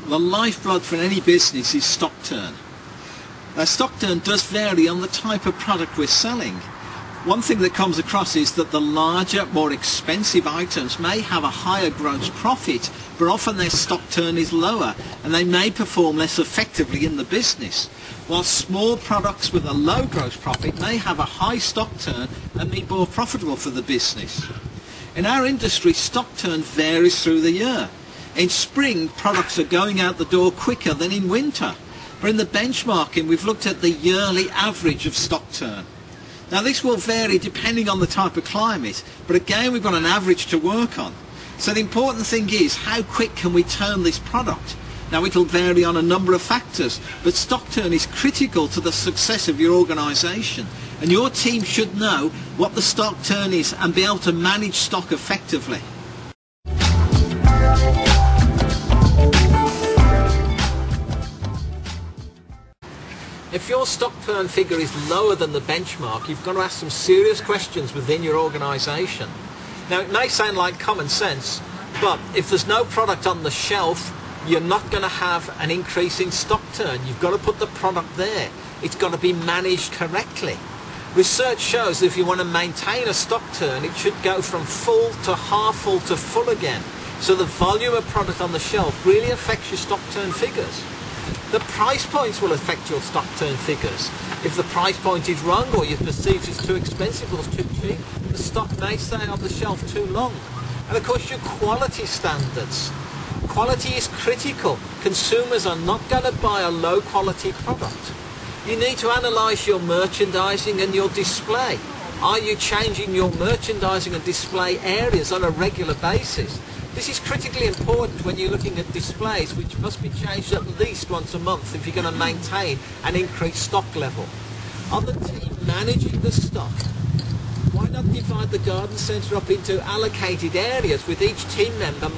The lifeblood for any business is stock turn. Now, stock turn does vary on the type of product we're selling. One thing that comes across is that the larger, more expensive items may have a higher gross profit, but often their stock turn is lower and they may perform less effectively in the business, while small products with a low gross profit may have a high stock turn and be more profitable for the business. In our industry, stock turn varies through the year. In spring, products are going out the door quicker than in winter. But in the benchmarking, we've looked at the yearly average of stock turn. Now, this will vary depending on the type of climate, but again, we've got an average to work on. So the important thing is, how quick can we turn this product? Now, it'll vary on a number of factors, but stock turn is critical to the success of your organisation. And your team should know what the stock turn is and be able to manage stock effectively. If your stock turn figure is lower than the benchmark, you've got to ask some serious questions within your organisation. Now, it may sound like common sense, but if there's no product on the shelf, you're not going to have an increase in stock turn. You've got to put the product there. It's got to be managed correctly. Research shows that if you want to maintain a stock turn, it should go from full to half full to full again. So the volume of product on the shelf really affects your stock turn figures. The price points will affect your stock turn figures. If the price point is wrong or you perceive it's too expensive or too cheap, the stock may stay on the shelf too long. And of course, your quality standards. Quality is critical. Consumers are not going to buy a low quality product. You need to analyse your merchandising and your display. Are you changing your merchandising and display areas on a regular basis? This is critically important when you're looking at displays, which must be changed at least once a month if you're going to maintain an increased stock level. On the team managing the stock, why not divide the garden centre up into allocated areas with each team member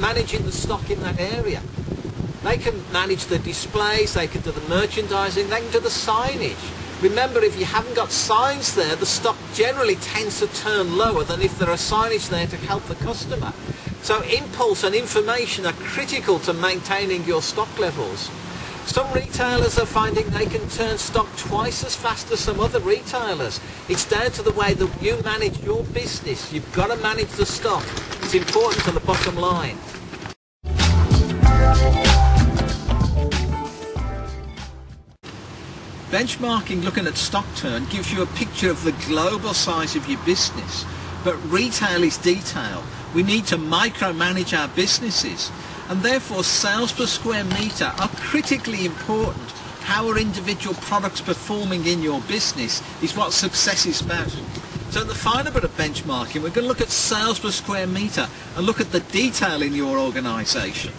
managing the stock in that area? They can manage the displays, they can do the merchandising, they can do the signage. Remember, if you haven't got signs there, the stock generally tends to turn lower than if there are signage there to help the customer. So impulse and information are critical to maintaining your stock levels. Some retailers are finding they can turn stock twice as fast as some other retailers. It's down to the way that you manage your business. You've got to manage the stock. It's important to the bottom line. Benchmarking, looking at stock turn, gives you a picture of the global size of your business, but retail is detail. We need to micromanage our businesses, and therefore sales per square metre are critically important. How are individual products performing in your business is what success is about. So the final bit of benchmarking, we're going to look at sales per square metre and look at the detail in your organisation.